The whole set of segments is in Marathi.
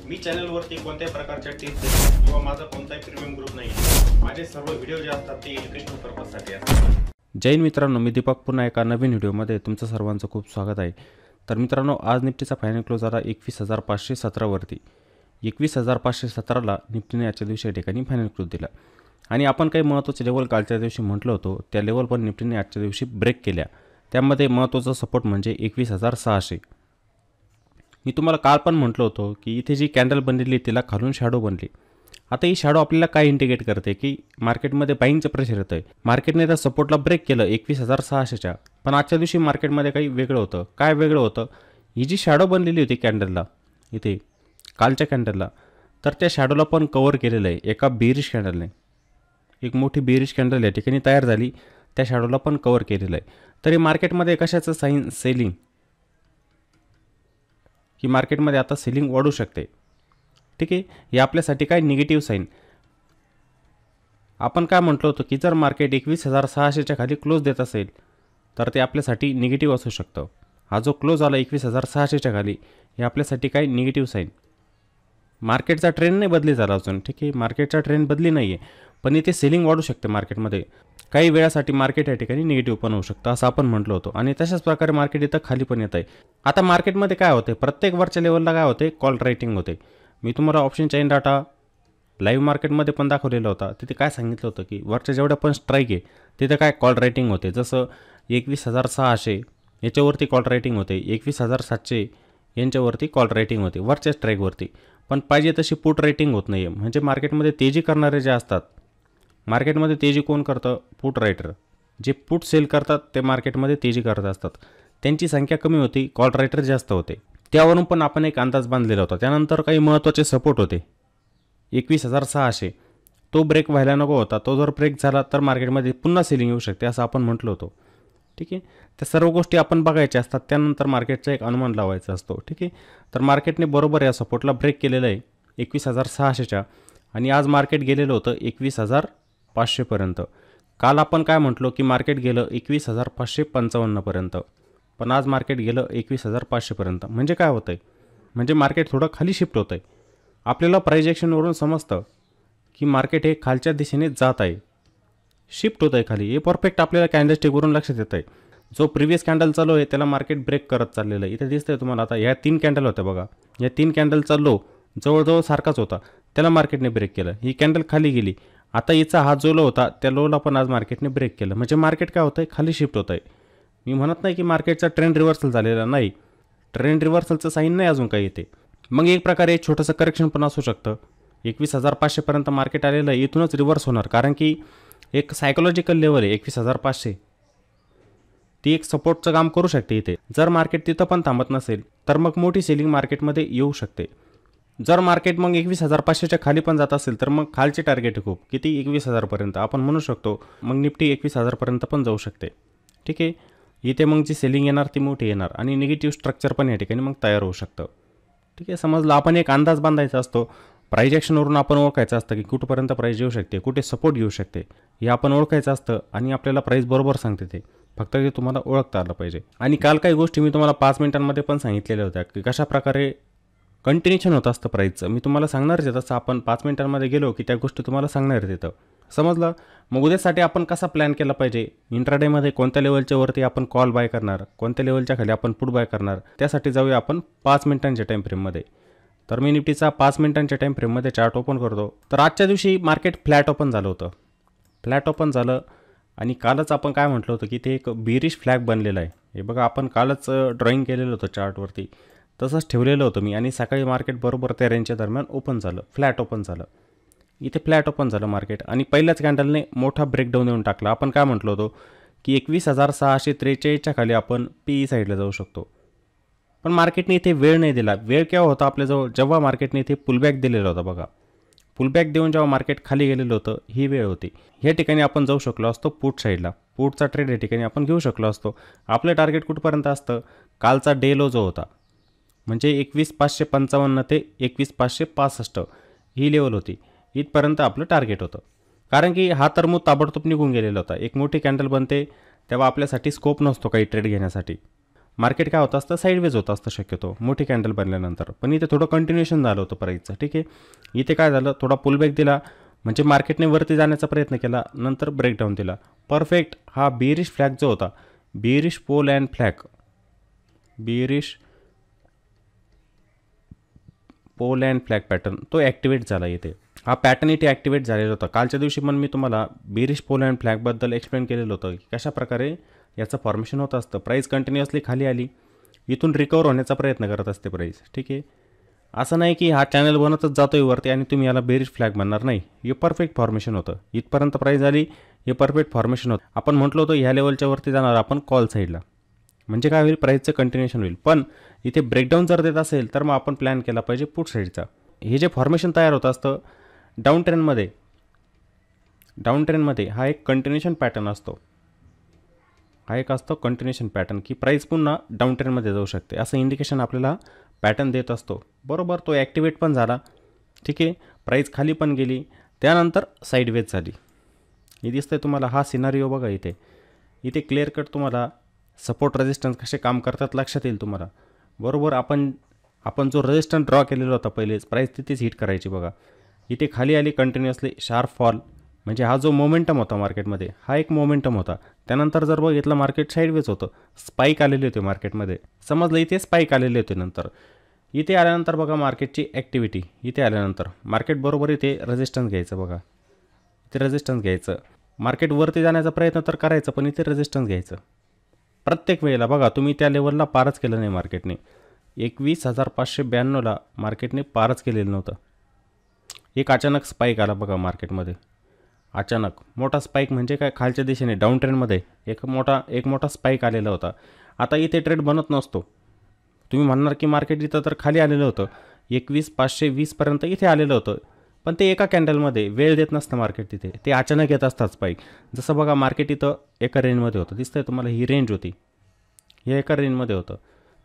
मी चॅनलवरती कोणत्याही प्रकारच्या टिप्स किंवा माझा कोणताही प्रीमियम ग्रुप नाही। माझे सर्व व्हिडिओ जे असतात ते एज्युकेशनल पर्पजसाठी असतात। जय हिंद मित्रांनो, मी दीपक पुन्हा एका नवीन व्हिडिओमध्ये तुमचं सर्वांचं खूप स्वागत आहे। तर मित्रांनो, आज निफ्टीचा फायनल क्लोज झाला 21,517 वरती। 21,517ला निफ्टीने आजच्या दिवशी या ठिकाणी फायनल क्लोज दिला आणि आपण काही महत्त्वाचे लेवल कालच्या दिवशी म्हटलं होतो त्या लेवल पण निफ्टीने आजच्या दिवशी ब्रेक केल्या। त्यामध्ये महत्त्वाचा सपोर्ट म्हणजे 21,600। मी तुम्हाला काल पण म्हटलं होतं की इथे जी कॅन्डल बनलेली तिला खालून शॅडो बनली। आता ही शॅडो आपल्याला काय इंडिकेट करते की मार्केटमध्ये बाईंगचं प्रेशर येतं आहे। मार्केटने त्या सपोर्टला ब्रेक केलं 21,600च्या, पण आजच्या दिवशी मार्केटमध्ये काही वेगळं होतं। काय वेगळं होतं? ही जी शॅडो बनलेली होती कॅन्डलला इथे कालच्या कॅन्डलला, तर त्या शॅडोला पण कव्हर केलेलं आहे एका बेरिश कॅन्डलने। एक मोठी बेरिश कॅन्डल या ठिकाणी तयार झाली, त्या शॅडोला पण कव्हर केलेलं आहे। तरी मार्केटमध्ये कशाचं साईन? सेलिंग, की मार्केटमध्ये आता सेलिंग वाढू शकते। ठीक आहे, हे आपल्यासाठी काय निगेटिव्ह साईन। आपण काय म्हटलं होतं की जर मार्केट 21,600च्या खाली क्लोज देत असेल तर ते आपल्यासाठी निगेटिव्ह असू शकतं। हा जो क्लोज आला 21,600च्या खाली, हे आपल्यासाठी काय निगेटिव्ह साईन। मार्केटचा ट्रेंड नाही बदली झाला अजून, ठीक आहे, मार्केटचा ट्रेंड बदली नाही आहे, पण इथे सेलिंग वाढू शकते मार्केटमध्ये। काही वेळासाठी मार्केट या ठिकाणी निगेटिव्ह पण होऊ शकतं असं आपण म्हटलं होतं आणि तशाच प्रकारे मार्केट इथं खाली पण येत आहे। आता मार्केटमध्ये काय होते, प्रत्येक वरच्या लेवलला काय होते, कॉल रायटिंग होते। मी तुम्हाला ऑप्शन चेन डाटा लाईव्ह मार्केटमध्ये पण दाखवलेला होता। तिथे काय सांगितलं होतं की वरच्या जेवढ्या पण स्ट्राईक आहे तिथे काय कॉल रायटिंग होते। जसं 21,600 याच्यावरती कॉल रायटिंग होते, 21,700 यांच्यावरती कॉल रायटिंग होते वरच्या स्ट्राईकवरती, पण पाहिजे तशी पुट रेटिंग होत नाही आहे। म्हणजे मार्केटमध्ये तेजी करणारे जे असतात, मार्केटमध्ये तेजी कोण करतं? Put writer. जे पुट सेल करतात ते मार्केटमध्ये तेजी करत असतात, त्यांची संख्या कमी होती, कॉल रायटर जास्त होते। त्यावरून पण आपण एक अंदाज बांधलेला होता। त्यानंतर काही महत्त्वाचे सपोर्ट होते 21,600, तो ब्रेक व्हायला नको होता। तो जर ब्रेक झाला तर मार्केटमध्ये पुन्हा सेलिंग येऊ शकते असं आपण म्हटलं होतं। ठीक आहे, त्या सर्व गोष्टी आपण बघायच्या असतात, त्यानंतर मार्केटचा एक अनुमान लावायचा असतो। ठीक आहे, तर मार्केटने बरोबर या सपोर्टला ब्रेक केलेलं आहे 21,600च्या आणि आज मार्केट गेलेलं होतं 21,500 पर्यंत। काल आपण काय म्हटलो की मार्केट गेलं 21,555 पर्यंत, पण आज मार्केट गेलं 21,500 पर्यंत। म्हणजे काय होतं आहे? म्हणजे मार्केट थोडं खाली शिफ्ट होतं आहे। आपल्याला प्राइस ॲक्शनवरून समजतं की मार्केट हे खालच्या दिशेने जात आहे, शिफ्ट होत आहे खाली। हे परफेक्ट आपल्याला कॅन्डलस्टिकवरून लक्षात येतं आहे। जो प्रिव्हियस कॅन्डल चालू आहे त्याला मार्केट ब्रेक करत चाललेलं आहे। इथे दिसतंय तुम्हाला, आता ह्या 3 कॅन्डल होत्या बघा, या 3 कॅन्डलचा लो जवळजवळ सारखाच होता, त्याला मार्केटने ब्रेक केलं। ही कॅन्डल खाली गेली, आता हिचा हा जो लो होता त्या लोला पण आज मार्केटने ब्रेक केलं। म्हणजे मार्केट काय होतं आहे, खाली शिफ्ट होतं आहे। मी म्हणत नाही की मार्केटचा ट्रेंड रिव्हर्सल झालेला नाही, ट्रेंड रिव्हर्सलचं साईन नाही अजून काही येते। मग एक प्रकारे छोटंसं करेक्शन पण असू शकतं। 21,500 पर्यंत मार्केट आलेलं आहे, इथूनच रिव्हर्स होणार, कारण की एक सायकोलॉजिकल लेवल आहे 21,500, ती एक सपोर्टचं काम करू शकते इथे। जर मार्केट तिथं पण थांबत नसेल तर मग मोठी सेलिंग मार्केटमध्ये येऊ शकते। जर मार्केट मग 21,500च्या खाली पण जात असेल तर मग खालचे टार्गेट खूप किती, 21,000 पर्यंत आपण म्हणू शकतो। मग निफ्टी 21,000 पर्यंत पण जाऊ शकते। ठीक आहे, इथे मग जी सेलिंग येणार ती मोठी येणार आणि निगेटिव्ह स्ट्रक्चर पण या ठिकाणी मग तयार होऊ शकतं। ठीक आहे, समजलं। आपण एक अंदाज बांधायचा असतो, प्राइस ॲक्शनवरून आपण ओळखायचं असतं की कुठपर्यंत प्राइस येऊ शकते, कुठे सपोर्ट येऊ शकते, हे आपण ओळखायचं असतं आणि आपल्याला प्राइस बरोबर सांगते ते, फक्त ते तुम्हाला ओळखता आलं पाहिजे। आणि काल काही गोष्टी मी तुम्हाला 5 मिनिटांमध्ये पण सांगितलेल्या होत्या की कशा प्रकारे कंटिन्यूशन होत असतं प्राईसचं। मी तुम्हाला सांगणारच आहे, तसं आपण 5 मिनिटांमध्ये गेलो की त्या गोष्टी तुम्हाला सांगणार आहेत तिथं, समजलं। मग उद्यासाठी आपण कसा प्लॅन केला पाहिजे, इंट्राडेमध्ये कोणत्या लेवलच्या वरती आपण कॉल बाय करणार, कोणत्या लेवलच्या खाली आपण पुट बाय करणार, त्यासाठी जाऊया आपण 5 मिनिटांच्या टाईम फ्रेममध्ये। तर मी निफ्टीचा 5 मिनिटांच्या टाईम फ्रेममध्ये चार्ट ओपन करतो। तर आजच्या दिवशी मार्केट फ्लॅट ओपन झालं होतं, फ्लॅट ओपन झालं आणि कालच आपण काय म्हटलं होतं की ते एक बेरिश फ्लॅग बनलेला आहे। हे बघा, आपण कालच ड्रॉईंग केलेलं होतं चार्टवरती, तसंच ठेवलेलं होतं मी आणि सकाळी मार्केट बरोबर त्या रेंजच्या दरम्यान ओपन झालं, फ्लॅट ओपन झालं। इथे फ्लॅट ओपन झालं मार्केट आणि पहिल्याच कॅन्डलने मोठा ब्रेकडाऊन येऊन टाकला। आपण काय म्हटलं होतो की 21,643च्या खाली आपण पीई साईडला जाऊ शकतो, पण मार्केटने इथे वेळ नाही दिला। वेळ केव्हा होता आपल्याजवळ, जेव्हा मार्केटने इथे पुलबॅक दिलेला होता बघा, पुलबॅक देऊन जेव्हा मार्केट खाली गेलेलं होतं ही वेळ होती। ह्या ठिकाणी आपण जाऊ शकलो असतो पुट साईडला, पुटचा ट्रेड या ठिकाणी आपण घेऊ शकलो असतो। आपलं टार्गेट कुठपर्यंत असतं, कालचा डे लो जो होता म्हणजे 21,555 ते 21,565 ही लेवल होती, इथपर्यंत आपलं टार्गेट होतं। कारण की हा तरमूद ताबडतोब निघून गेलेला होता। एक मोठी कॅन्डल बनते तेव्हा आपल्यासाठी स्कोप नसतो काही ट्रेड घेण्यासाठी। मार्केट काय होतं असतं, साईडवेज होतं असतं शक्यतो मोठी कॅन्डल बनल्यानंतर. पण इथे थोडं कंटिन्युएशन झालं होतं प्राईसचं. ठीक आहे, इथे काय झालं, थोडा पुलबॅक दिला म्हणजे मार्केटने वरती जाण्याचा प्रयत्न केला, नंतर ब्रेकडाऊन दिला. परफेक्ट हा बेरिश फ्लॅग जो होता, bearish pole and flag, bearish pole and flag pattern तो ॲक्टिवेट झाला इथे. हा पॅटर्न इथे ॲक्टिवेट झालेला होता. कालच्या दिवशी पण मी तुम्हाला बेरिश पोल अँड फ्लॅगबद्दल एक्सप्लेन केलेलं होतं की कशाप्रकारे याचं फॉर्मेशन होत असतं. प्राईस कंटिन्युअसली खाली आली, इथून रिकवर होण्याचा प्रयत्न करत असते प्राईस. ठीक आहे, असं नाही की हा चॅनल बनतच जातोय वरती आणि तुम्ही याला बेरिश फ्लॅग म्हणणार नाही. हे परफेक्ट फॉर्मेशन होतं. इथपर्यंत प्राईस आली, हे परफेक्ट फॉर्मेशन होतं. आपण म्हटलं होतं ह्या लेवलच्या वरती जाणार आपण कॉल साईडला, म्हणजे काय होईल, प्राईसचं कंटिन्युएशन होईल. पण इथे ब्रेकडाऊन जर देत असेल तर मग आपण प्लॅन केला पाहिजे पुट साईडचा. हे जे फॉर्मेशन तयार होत असतं डाऊन ट्रेंडमध्ये हा एक कंटिन्युएशन पॅटर्न असतो. हा एक असतो कंटिन्युएशन पॅटर्न की प्राईस पुन्हा डाऊन ट्रेंडमध्ये जाऊ शकते, असं इंडिकेशन आपल्याला पॅटर्न देत असतो. बरोबर, तो ॲक्टिवेट पण झाला. ठीक आहे, प्राईस खाली पण गेली, त्यानंतर साईडवेज झाली. हे दिसतंय तुम्हाला, हा सिनारिओ बघा इथे क्लिअर कट तुम्हाला सपोर्ट रेजिस्टन्स कसे काम करतात लक्षात येईल तुम्हाला. बरोबर, आपण जो रेजिस्टन्स ड्रॉ केलेला होता पहिलेच, प्राईस तिथेच हिट करायची बघा. इथे खाली आली कंटिन्युअसली, शार्प फॉल, म्हणजे हा जो मोमेंटम होता मार्केटमध्ये हा एक मोमेंटम होता. त्यानंतर जर बघितलं मार्केट साईडवेज होतं, स्पाईक आलेले होते मार्केटमध्ये, समजलं इथे स्पाईक आलेले होते. नंतर इथे आल्यानंतर बघा मार्केटची ॲक्टिव्हिटी, इथे आल्यानंतर मार्केट बरोबर इथे रेजिस्टन्स घ्यायचं बघा, इथे रेजिस्टन्स घ्यायचं. मार्केट वरती जाण्याचा प्रयत्न तर करायचं पण इथे रेजिस्टन्स घ्यायचं प्रत्येक वेळेला. बघा तुम्ही त्या लेवलला पारच केलं नाही मार्केटने, 21,592ला मार्केटने पारच केलेलं नव्हतं. एक अचानक स्पाईक आला बघा मार्केटमध्ये, अचानक मोठा स्पाईक म्हणजे काय, खालच्या दिशेने डाऊन ट्रेंडमध्ये एक मोठा स्पाईक आलेला होता. आता इथे ट्रेड बनत नसतो. तुम्ही म्हणणार की मार्केट इथं तर खाली आलेलं होतं, 21,520पर्यंत इथे आलेलं होतं, पण ते एका कॅन्डलमध्ये वेळ देत नसतं मार्केट, तिथे ते अचानक येत असतात स्पाईक. जसं बघा मार्केट इथं एका रेंजमध्ये होतं, दिसतंय तुम्हाला, ही रेंज होती, हे एका रेंजमध्ये होतं.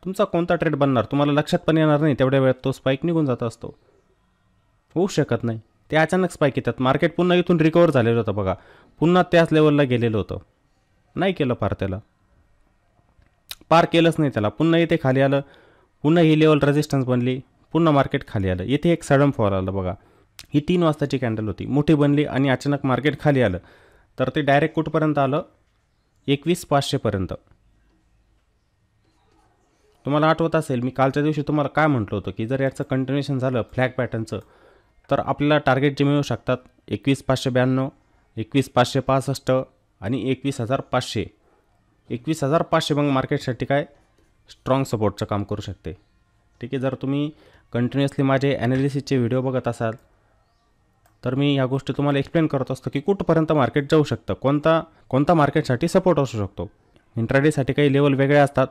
तुमचा कोणता ट्रेड बनणार तुम्हाला लक्षात पण येणार नाही, तेवढ्या वेळात तो स्पाईक निघून जात असतो, होऊ शकत नाही. ते अचानक स्पाईक येतात. मार्केट पुन्हा इथून रिकवर झालेलं होतं बघा, पुन्हा त्याच लेवलला गेलेलं होतं, नाही केलं पार केलंच नाही त्याला. पुन्हा इथे खाली आलं, पुन्हा ही लेवल रेजिस्टन्स बनली, पुन्हा मार्केट खाली आलं. इथे एक सडन फॉल आलं बघा, ही 3 वाजताची कॅन्डल होती, मोठी बनली आणि अचानक मार्केट खाली आलं. तर ते डायरेक्ट कुठपर्यंत आलं, 21,500पर्यंत. तुम्हाला आठवत असेल मी कालच्या दिवशी तुम्हाला काय म्हटलं होतं की जर याचं कंटिन्युएशन झालं फ्लॅग पॅटर्नचं तर आपल्याला टार्गेट जे मिळू शकतात 21,592, 21,565 आणि 21,500. 21,500 मग मार्केटसाठी काय स्ट्रॉंग सपोर्टचं काम करू शकते. ठीक आहे, जर तुम्ही कंटिन्युअसली माझे ॲनालिसिसचे व्हिडिओ बघत असाल तर मी ह्या गोष्टी तुम्हाला एक्सप्लेन करत असतो की कुठपर्यंत मार्केट जाऊ शकतं, कोणता मार्केटसाठी सपोर्ट असू शकतो. इंट्राडेसाठी काही लेवल वेगळे असतात,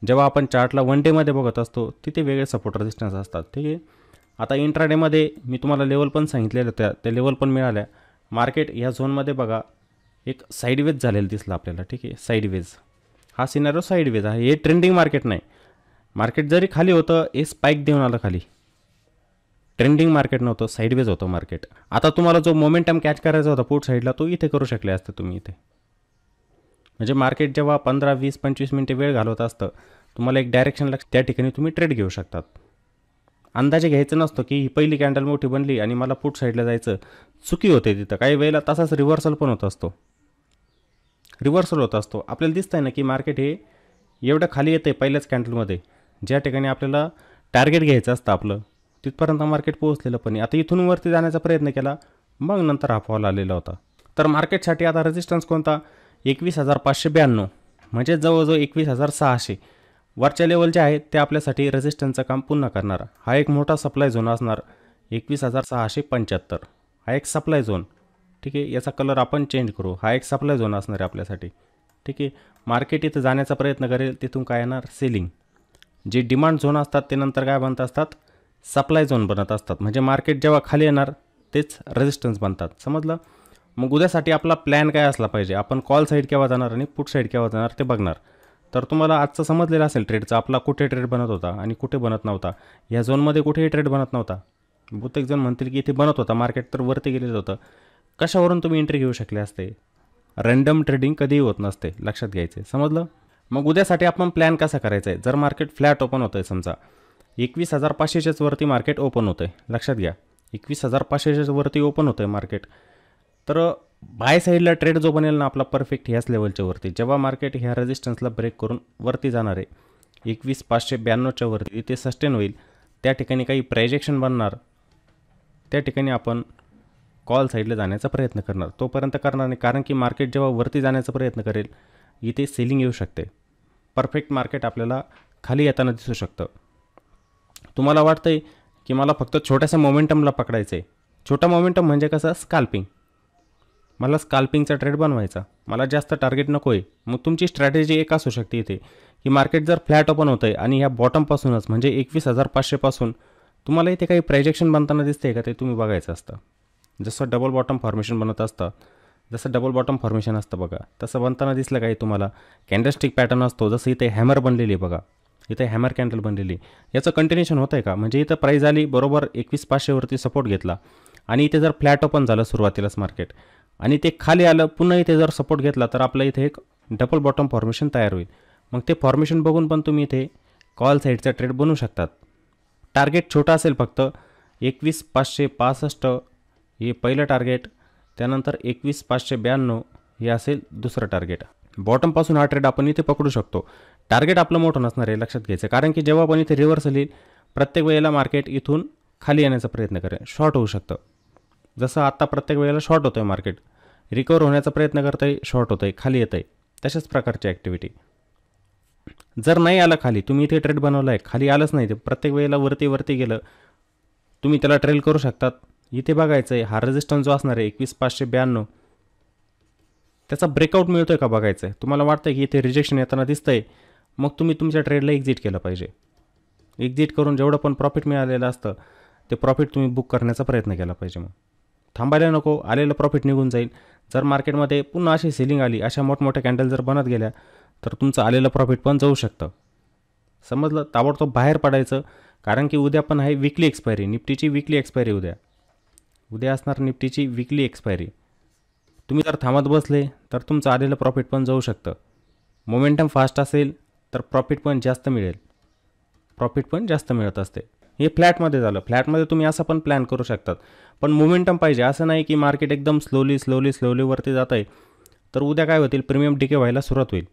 जेव्हा आपण चार्टला 1 डेमध्ये बघत असतो तिथे वेगळे सपोर्ट रेजिस्टन्स असतात. ठीक आहे, आता इंट्राडेमध्ये मी तुम्हाला लेवल पण सांगितलेलं होत्या, त्या लेवल पण मिळाल्या. मार्केट या झोनमध्ये बघा एक साईडवेज झालेलं दिसलं आपल्याला. ठीक आहे, साईडवेज, हा सिनारिओ साईडवेज आहे, हे ट्रेंडिंग मार्केट नाही. मार्केट जरी खाली होतं, हे स्पाईक देऊन आलं खाली, ट्रेंडिंग मार्केट नव्हतं, साईडवेज होतं मार्केट. आता तुम्हाला जो मोमेंटम कॅच करायचा होता पुट साईडला तो इथे करू शकले असते तुम्ही इथे. म्हणजे मार्केट जेव्हा 15, 20, 25 मिनिटे वेळ घालवत असतं, तुम्हाला एक डायरेक्शन लक्ष, त्या ठिकाणी तुम्ही ट्रेड घेऊ शकतात. अंदाजे घ्यायचं नसतं की ही पहिली कॅन्डल मोठी बनली आणि मला पुट साईडला जायचं, चुकी होते तिथं. काही वेळेला तसाच रिव्हर्सल पण होत असतो, आपल्याला दिसतंय ना की मार्केट हे एवढं खाली येतं आहे पहिल्याच कॅन्डलमध्ये, ज्या ठिकाणी आपल्याला टार्गेट घ्यायचं असतं आपलं, तिथपर्यंत मार्केट पोहोचलेलं. पण आता इथून वरती जाण्याचा प्रयत्न केला, मग नंतर हा फॉल आलेला होता. तर मार्केटसाठी आता रेजिस्टन्स कोणता, 21,592, म्हणजे जवळजवळ 21,600 वरच्या लेवल जे आहेत ते आपल्यासाठी रेजिस्टन्सचं काम पुन्हा करणार. हा एक मोठा सप्लाय झोन असणार, 21,675, हा एक सप्लाय झोन. ठीक आहे, याचा कलर आपण चेंज करू, हा एक सप्लाय झोन असणार आहे आपल्यासाठी. ठीक आहे, मार्केट इथं जाण्याचा प्रयत्न करेल, तिथून काय येणार, सेलिंग. जे डिमांड झोन असतात ते नंतर काय बनत असतात, सप्लाय झोन बनत असतात. म्हणजे मार्केट जेव्हा खाली येणार तेच रेजिस्टन्स बनतात, समजलं. मग उद्यासाठी आपला प्लॅन काय असला पाहिजे, आपण कॉल साईड केव्हा जाणार आणि पुट साईड केव्हा जाणार ते बघणार. तर तुम्हाला आजचं समजलेलं असेल ट्रेडचा, आपला कुठे ट्रेड बनत होता आणि कुठे बनत नव्हता. या झोनमध्ये कुठेही ट्रेड बनत नव्हता. बहुतेक जण म्हणतील की इथे बनत होता, मार्केट तर वरती गेलेलं होतं. कशावरून तुम्ही एंट्री घेऊ शकले असते. रँडम ट्रेडिंग कधीही होत नसते, लक्षात घ्यायचे, समजलं. मग उद्यासाठी आपण प्लॅन कसा करायचा आहे? जर मार्केट फ्लॅट ओपन होतं आहे, समजा 21,500च्याच वरती मार्केट ओपन होतं आहे, लक्षात घ्या 21,500च्याच वरती ओपन होतं आहे मार्केट, तर बाय साईडला ट्रेड जो बनेल ना आपला परफेक्ट ह्याच लेवलच्या वरती, जेव्हा मार्केट ह्या रेजिस्टन्सला ब्रेक करून वरती जाणार आहे 21,592च्या वरती, ते सस्टेन होईल, त्या ठिकाणी काही प्राइस ॲक्शन बनणार, त्या ठिकाणी आपण कॉल साईडला जाण्याचा प्रयत्न करणार. तोपर्यंत करणार नाही, कारण की मार्केट जेव्हा वरती जाण्याचा प्रयत्न करेल इथे सेलिंग येऊ शकते. परफेक्ट मार्केट आपल्याला खाली येताना दिसू शकतं. तुम्हाला वाटतं आहे की मला फक्त छोट्याशा मोमेंटमला पकडायचं आहे. छोटा मोमेंटम म्हणजे कसं? स्काल्पिंग. मला स्काल्पिंगचा ट्रेड बनवायचा, मला जास्त टार्गेट नको आहे. मग तुमची स्ट्रॅटेजी एक असू शकते इथे की मार्केट जर फ्लॅट ओपन होतं आहे आणि ह्या बॉटमपासूनच म्हणजे 21,500पासून तुम्हाला इथे काही प्राइस ॲक्शन बनताना दिसते का, ते तुम्ही बघायचं असतं. जसं डबल बॉटम फॉर्मेशन बनत असतं, जसं डबल बॉटम फॉर्मेशन असतं बघा, तसं बनताना दिसलं काही तुम्हाला? कॅन्डलस्टिक पॅटर्न असतो, जसं इथे हॅमर बनलेली आहे बघा, इथे हॅमर कॅन्डल बनलेली, याचं कंटिन्युएशन होतं आहे का? म्हणजे इथं प्राईस आली बरोबर 21,500वरती सपोर्ट घेतला आणि इथे जर फ्लॅट ओपन झालं सुरुवातीलाच मार्केट आणि ते खाली आलं, पुन्हा इथे जर सपोर्ट घेतला, तर आपलं इथे एक डबल बॉटम फॉर्मेशन तयार होईल. मग ते फॉर्मेशन बघून पण तुम्ही इथे कॉल साईडचा ट्रेड बनवू शकतात. टार्गेट छोटा असेल, फक्त 21,565 हे पहिलं टार्गेट, त्यानंतर 21,592 हे असेल दुसरं टार्गेट. बॉटमपासून हा ट्रेड आपण इथे पकडू शकतो. टार्गेट आपलं मोठं नसणार आहे, लक्षात घ्यायचं, कारण की जेव्हा पण इथे रिव्हर्सल येईल प्रत्येक वेळेला मार्केट इथून खाली येण्याचा प्रयत्न करेल, शॉर्ट होऊ शकतं. जसं आत्ता प्रत्येक वेळेला शॉर्ट होतं आहे मार्केट, रिकवर होण्याचा प्रयत्न करतं आहे, शॉर्ट होतं आहे, खाली येतं आहे, तशाच प्रकारची ॲक्टिव्हिटी. जर नाही आलं खाली, तुम्ही इथे ट्रेड बनवला आहे, खाली आलंच नाही, ते प्रत्येक वेळेला वरती गेलं, तुम्ही त्याला ट्रेल करू शकतात. इथे बघायचं आहे हा रेजिस्टन्स जो असणार आहे 21,592, त्याचा ब्रेकआउट मिळतो आहे का बघायचं आहे. तुम्हाला वाटतं की इथे रिजेक्शन येताना दिसतं आहे, मग तुम्ही तुमच्या ट्रेडला एक्झिट केलं पाहिजे. एक्झिट करून जेवढं पण प्रॉफिट मिळालेलं असतं ते प्रॉफिट तुम्ही बुक करण्याचा प्रयत्न केला पाहिजे. मग थांबायला नको, आलेलं प्रॉफिट निघून जाईल. जर मार्केटमध्ये पुन्हा अशी सेलिंग आली, अशा मोठमोठ्या कॅन्डल जर बनत गेल्या, तर तुमचं आलेलं प्रॉफिट पण जाऊ शकतं. समजलं? ताबडतोब बाहेर पडायचं, कारण की उद्या पण आहे विकली एक्सपायरी, निफ्टीची विकली एक्सपायरी उद्या असणार निफ्टीची विकली एक्सपायरी. तुम्ही जर थांबत बसले तर तुमचं आलेलं प्रॉफिट पण जाऊ शकतं. मोमेंटम फास्ट असेल तर प्रॉफिट पण जास्त मिळत असते. हे फ्लॅटमध्ये झालं. फ्लॅटमध्ये तुम्ही असं पण प्लॅन करू शकतात, पण मोमेंटम पाहिजे. असं नाही की मार्केट एकदम स्लोली वरती जात आहे, तर उद्या काय होतील? प्रीमियम डिके व्हायला सुरुवात होईल.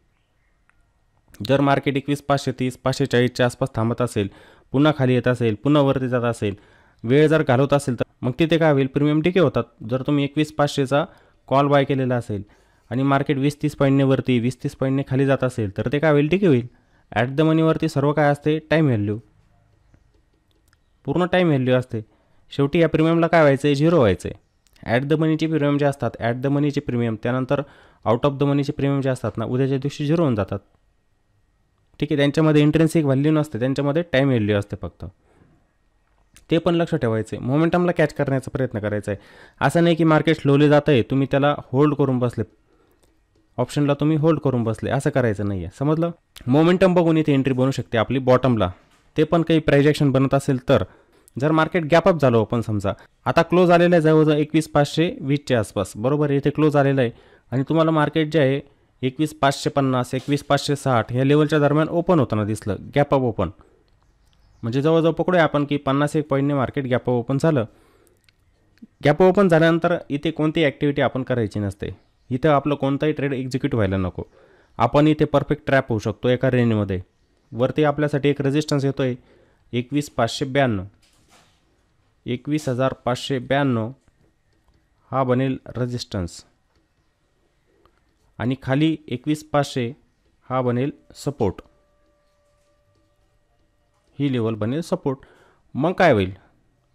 जर मार्केट 21,530 540च्या आसपास थांबत असेल, पुन्हा खाली येत असेल, पुन्हा वरती जात असेल, वेळ जर घालवत असेल, तर मग तिथे काय होईल? प्रीमियम डिके होतात. जर तुम्ही 21,500चा कॉल बाय केलेला असेल आणि मार्केट 20-30 पॉईंटने वरती 20-30 पॉईंटने खाली जात असेल, तर ते काय होईल? डिके होईल. ॲट द मनीवरती सर्व काय असते? टाईम व्हॅल्यू, पूर्ण टाईम व्हॅल्यू असते. शेवटी या प्रीमियमला काय व्हायचं आहे? झिरो व्हायचं आहे. ॲट द मनीचे प्रीमियम जे असतात, ॲट द मनीचे प्रीमियम, त्यानंतर आउट ऑफ द मनीचे प्रीमियम जे असतात ना, उद्याच्या दिवशी झिरो होऊन जातात. ठीक आहे, त्यांच्यामध्ये इंट्रेन्सिक व्हॅल्यू नसते, त्यांच्यामध्ये टाईम व्हॅल्यू असते फक्त. ते पण लक्ष ठेवायचं आहे. मोमेंटमला कॅच करण्याचा प्रयत्न करायचा आहे. असं नाही की मार्केट स्लोली जातं आहे, तुम्ही त्याला होल्ड करून बसले, ऑप्शनला तुम्ही होल्ड करून बसले, असं करायचं नाही आहे. समजलं? मोमेंटम बघून इथे एंट्री बनू शकते आपली बॉटमला. ते पण काही प्राइस ॲक्शन बनत असेल तर. जर मार्केट गॅपअप झालं ओपन, समजा आता क्लोज आलेलं आहे जवळजवळ 21,520च्या आसपास, बरोबर, इथे क्लोज आलेलं आहे आणि तुम्हाला मार्केट जे आहे 21,550 21,560 ह्या लेवलच्या दरम्यान ओपन होताना दिसलं, गॅपअप ओपन. म्हणजे जवळजवळ पकडूया आपण की 51 पॉईंटने मार्केट गॅपअप ओपन झालं. गॅपअप ओपन झाल्यानंतर इथे कोणती ॲक्टिव्हिटी आपण करायची नसते. इथं आपलं कोणताही ट्रेड एक्झिक्यूट व्हायला नको. आपण इथे परफेक्ट ट्रॅप होऊ शकतो एका रेंजमध्ये. वरती आपल्यासाठी एक रेजिस्टन्स येतो आहे 21,592, 21,592 हा बनेल रेजिस्टन्स आणि खाली 21,500 हा बनेल सपोर्ट. ही लेवल बनेल सपोर्ट. मग काय होईल?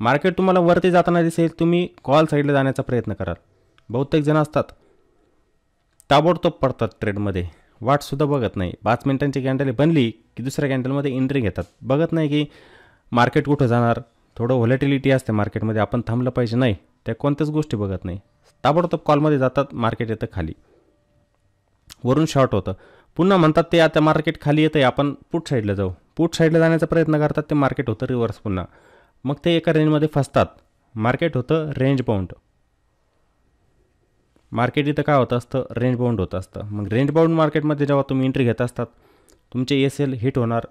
मार्केट तुम्हाला वरती जाताना दिसेल, तुम्ही कॉल साईडला जाण्याचा प्रयत्न कराल. बहुतेक जण असतात ताबडतोब पडतात ट्रेडमध्ये, वाटसुद्धा बघत नाही. 5 मिनिटांची कॅन्डल बनली की दुसऱ्या कॅन्डलमध्ये एंट्री घेतात, बघत नाही की मार्केट कुठं जाणार. थोडं व्हॉलेटिलिटी असते मार्केटमध्ये, आपण थांबलं पाहिजे, नाही, त्या कोणत्याच गोष्टी बघत नाही. ताबडतोब कॉलमध्ये जातात, मार्केट येतं खाली, वरून शॉर्ट होतं. पुन्हा म्हणतात ते आता मार्केट खाली येतं आहे, आपण पुट साईडला जाऊ. पुट साईडला जाण्याचा प्रयत्न करतात, ते मार्केट होतं रिव्हर्स पुन्हा. मग ते एका रेंजमध्ये फसतात. मार्केट होतं रेंज बाउंड. मार्केट इथं काय होतं असतं? रेंज बाउंड होत असतं. मग रेंज बाउंड मार्केटमध्ये जेव्हा तुम्ही एंट्री घेत असतात, तुमचे एस-एल हिट होणार,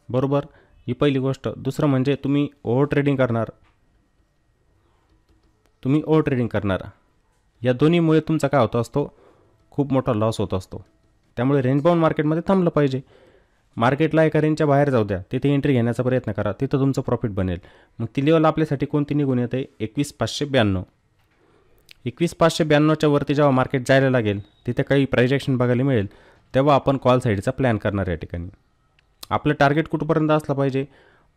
बरोबर. ही पहिली गोष्ट. दुसरं म्हणजे तुम्ही ओव्हर ट्रेडिंग करणार. या दोन्हीमुळे तुमचा काय होत असतो, खूप मोठा लॉस होत असतो. त्यामुळे रेंज बाउंड मार्केटमध्ये थांबलं पाहिजे. मार्केटला एका रेंजच्या बाहेर जाऊ द्या, तिथे एंट्री घेण्याचा प्रयत्न करा, तिथं तुमचं प्रॉफिट बनेल. मग ती लेवल आपल्यासाठी कोणती निघून येते, 21,592. 21,592च्या वरती जेव्हा मार्केट जायला लागेल, तिथे काही प्राइस ॲक्शन बघायला मिळेल, तेव्हा आपण कॉल साईडचा प्लॅन करणार या ठिकाणी. आपलं टार्गेट कुठपर्यंत असलं पाहिजे,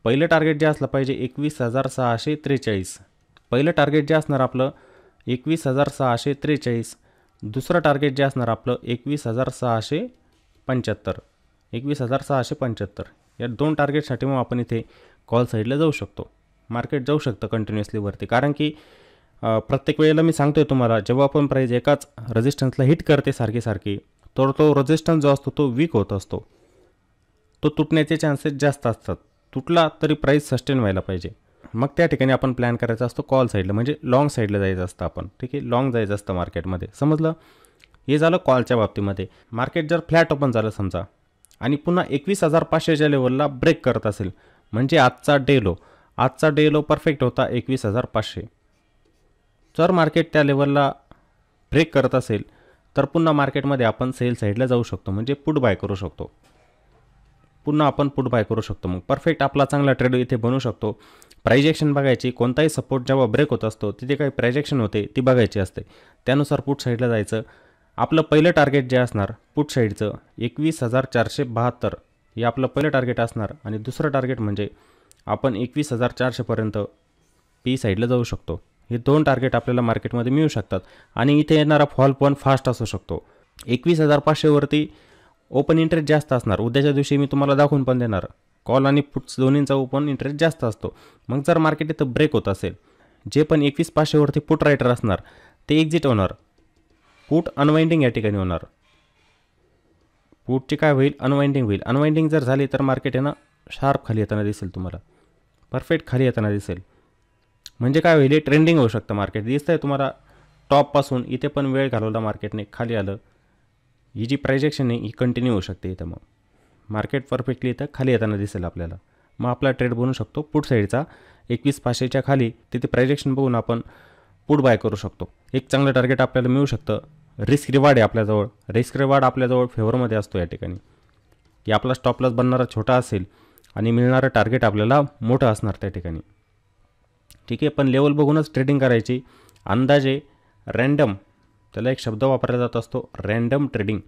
पहिलं टार्गेट जे असलं पाहिजे 21,643. पहिलं टार्गेट जे असणार आपलं 21,643. दुसरं टार्गेट जे असणार आपलं 21,675. 21,675 या 2 टार्गेटसाठी मग आपण इथे कॉल साईडला जाऊ शकतो. मार्केट जाऊ शकतं कंटिन्युअसली वरती, कारण की प्रत्येक वेळेला मी सांगतोय तुम्हाला, जेव्हा आपण प्राईज एकाच रेजिस्टन्सला हिट करते सारखी, तर तो रेजिस्टन्स जो असतो तो वीक होत असतो, तो तुटण्याचे चान्सेस जास्त असतात. तुटला तरी प्राईस सस्टेन व्हायला पाहिजे. मग त्या ठिकाणी आपण प्लॅन करायचा असतो कॉल साईडला, म्हणजे लॉंग साईडला जायचं असतं आपण. ठीक आहे, लॉंग जायचं असतं मार्केटमध्ये, समजलं. हे झालं कॉलच्या बाबतीमध्ये. मार्केट जर फ्लॅट ओपन झालं समजा आणि पुन्हा 21,500च्या लेवलला ब्रेक करत असेल, म्हणजे आजचा डे लो परफेक्ट होता 21,500. जर मार्केट त्या लेवलला ब्रेक करत असेल तर पुन्हा मार्केटमध्ये आपण सेल साईडला जाऊ शकतो, म्हणजे पुट बाय करू शकतो. मग परफेक्ट आपला चांगला ट्रेड इथे बनवू शकतो. प्राइस ॲक्शन बघायची, कोणताही सपोर्ट जेव्हा ब्रेक होत असतो तिथे काही प्राइस ॲक्शन होते ती बघायची असते, त्यानुसार पुट साईडला जायचं. आपलं पहिलं टार्गेट जे असणार पुट साईडचं 21,472 हे आपलं पहिलं टार्गेट असणार, आणि दुसरं टार्गेट म्हणजे आपण 21,400पर्यंत पी साईडला जाऊ शकतो. हे 2 टार्गेट आपल्याला मार्केटमध्ये मिळू शकतात. आणि इथे येणारा फॉल पण फास्ट असू शकतो. 21,500वरती ओपन इंटरेस्ट जास्त असणार. उद्याच्या दिवशी मी तुम्हाला दाखवून पण देणार, कॉल आणि पुट्स दोन्हींचा ओपन इंटरेस्ट जास्त असतो. मग जर मार्केट इथं ब्रेक होत असेल, जे पण 21,500वरती पुट रायटर असणार ते एक्झिट होणार, पुट अनवाइंडिंग या ठिकाणी होणार. पुटची काय होईल, अनवाइंडिंग होईल. अनवाइंडिंग जर झाली तर मार्केट आहे ना शार्प खाली येताना दिसेल, तुम्हाला परफेक्ट खाली येताना दिसेल. म्हणजे काय होईल, ट्रेंडिंग होऊ शकतं मार्केट. दिसतंय तुम्हाला टॉपपासून इथे पण वेळ घालवला मार्केटने, खाली आलं. ही जी प्राइस ॲक्शन आहे ही कंटिन्यू होऊ शकते इथं. मग मार्केट परफेक्टली इथं खाली येताना दिसेल आपल्याला. मग आपला ट्रेड बनवू शकतो पुट साईडचा 21,500च्या खाली. तिथे प्राइस ॲक्शन बघून आपण पुट बाय करू शकतो. एक चांगलं टार्गेट आपल्याला मिळू शकतं. रिस्क रिवार्ड आहे आपल्याजवळ. रिस्क रिवार्ड आपल्याजवळ फेवरमध्ये असतो या ठिकाणी, की आपला स्टॉप लॉस बनणारा छोटा असेल आणि मिळणारं टार्गेट आपल्याला मोठं असणार त्या ठिकाणी. ठीक आहे, पण लेवल बघूनच ट्रेडिंग करायची. अंदाजे रँडम, त्याला एक शब्द वापरला जात असतो, रँडम ट्रेडिंग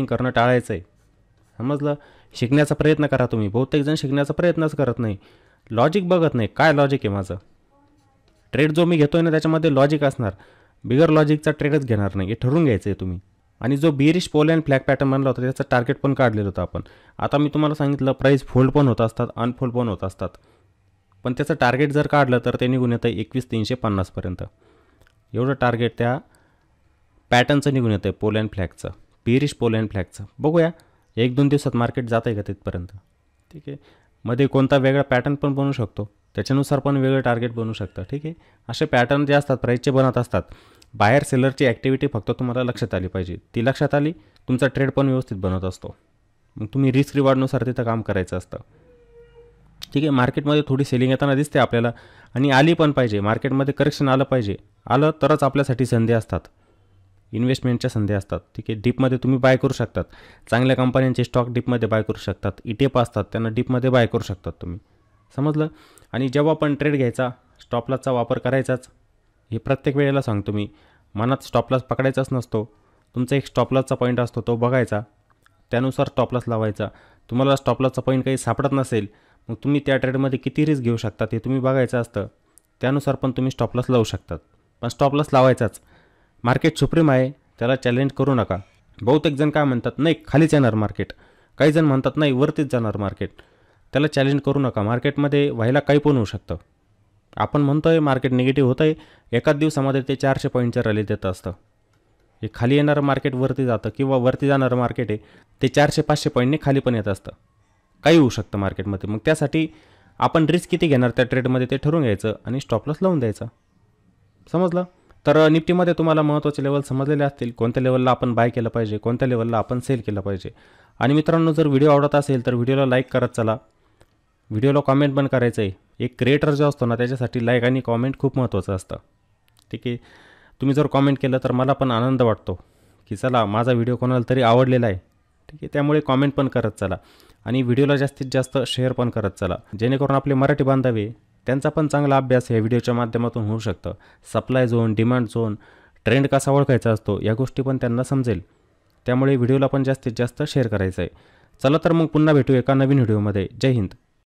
करणं टाळायचं आहे, समजलं. शिकण्याचा प्रयत्न करा तुम्ही. बहुतेक जण शिकण्याचा प्रयत्नच करत नाही, लॉजिक बघत नाही. काय लॉजिक आहे माझं, ट्रेड जो मी घेतोय ना त्याच्यामध्ये लॉजिक असणार, बिगर लॉजिकचा ट्रेडच घेणार नाही, हे ठरवून घ्यायचं आहे तुम्ही. आणि जो bearish pole and flag pattern बनला होता त्याचं टार्गेट पण काढलेलं होतं आपण. आता मी तुम्हाला सांगितलं प्राईस फोल्ड पण होत असतात, अनफोल्ड पण होत असतात, पण त्याचं टार्गेट जर काढलं तर ते निघून येतं 21,350पर्यंत. एवढं टार्गेट त्या पॅटर्नचं निघून येतं, pole and फ्लॅगचं, bearish pole and फ्लॅगचं. बघूया 1-2 दिवसात मार्केट जातं आहे का तिथपर्यंत. ठीक आहे, मध्ये कोणता वेगळा पॅटर्न पण बनवू शकतो, त्याच्यानुसार पण वेगळं टार्गेट बनवू शकतं. ठीक आहे, असे पॅटर्न जे असतात प्राईसचे बनत असतात. बायर सेलरची ॲक्टिव्हिटी फक्त तुम्हाला लक्षात आली पाहिजे. ती लक्षात आली, तुमचा ट्रेड पण व्यवस्थित बनत असतो. मग तुम्ही रिस्क रिवॉर्डनुसार तिथं काम करायचं असतं. ठीक आहे, मार्केटमध्ये थोडी सेलिंग येताना दिसते आपल्याला, आणि आली पण पाहिजे. मार्केटमध्ये करेक्शन आलं पाहिजे, आलं तरच आपल्यासाठी संधी असतात, इन्व्हेस्टमेंटच्या संधी असतात. ठीक आहे, डीपमध्ये तुम्ही बाय करू शकतात. चांगल्या कंपन्यांचे स्टॉक डीपमध्ये बाय करू शकतात. ETF असतात त्यांना डीपमध्ये बाय करू शकतात तुम्ही, समजलं. आणि जेव्हा पण ट्रेड घ्यायचा स्टॉपलॉसचा वापर करायचाच, हे प्रत्येक वेळेला सांगतो मी. मनात स्टॉपलॉस पकडायचाच नसतो. तुमचा एक स्टॉपलॉसचा पॉईंट असतो, तो बघायचा, त्यानुसार स्टॉपलॉस लावायचा. तुम्हाला स्टॉपलॉसचा पॉईंट काही सापडत नसेल, मग तुम्ही त्या ट्रेडमध्ये किती रिस्क घेऊ शकता ते तुम्ही बघायचं असतं. त्यानुसार पण तुम्ही स्टॉपलॉस लावू शकतात, पण स्टॉपलॉस लावायचाच. मार्केट सुप्रीम आहे, त्याला चॅलेंज करू नका. बहुतेक जण काय म्हणतात, नाही खालीच येणार मार्केट. काही जण म्हणतात नाही वरतीच जाणार मार्केट. त्याला चॅलेंज करू नका. मार्केटमध्ये व्हायला काही पण होऊ शकतं. आपण म्हणतोय मार्केट निगेटिव्ह होतं आहे, एकाच दिवसामध्ये ते 400 पॉईंटच्या रॅली देत असतं. हे खाली येणारं मार्केट वरती जातं, किंवा वरती जाणारं मार्केट आहे ते 400-500 पॉईंटने खाली पण येत असतं. काही होऊ शकतं मार्केटमध्ये. मग त्यासाठी आपण रिस्क किती घेणार त्या ट्रेडमध्ये ते ठरवून घ्यायचं आणि स्टॉपलॉस लावून द्यायचा, समजलं. तर निफ्टीमध्ये तुम्हाला महत्त्वाचे लेवल समजलेले असतील, कोणत्या लेवलला आपण बाय केलं पाहिजे, कोणत्या लेवलला आपण सेल केलं पाहिजे. आणि मित्रांनो, जर व्हिडिओ आवडत असेल तर व्हिडिओला लाईक करत चला, व्हिडिओला कॉमेंट पण करायचं आहे. एक क्रिएटर जो असतो ना, त्याच्यासाठी लाईक आणि कॉमेंट खूप महत्त्वाचं असतं. ठीक आहे, तुम्ही जर कॉमेंट केलं तर मला पण आनंद वाटतो की चला माझा व्हिडिओ कोणाला तरी आवडलेला आहे. ठीक आहे, त्यामुळे कॉमेंट पण करत चला आणि व्हिडिओला जास्तीत जास्त शेअर पण करत चला, जेणेकरून आपले मराठी बांधवे त्यांचा पण चांगला अभ्यास या व्हिडिओच्या माध्यमातून होऊ शकतं. Supply zone, demand zone, trend कसा ओळखायचा असतो या गोष्टी पण त्यांना समजेल. त्यामुळे व्हिडिओला पण जास्तीत जास्त शेअर करायचं आहे. चला तर मग पुन्हा भेटू एका नवीन व्हिडिओमध्ये. जय हिंद.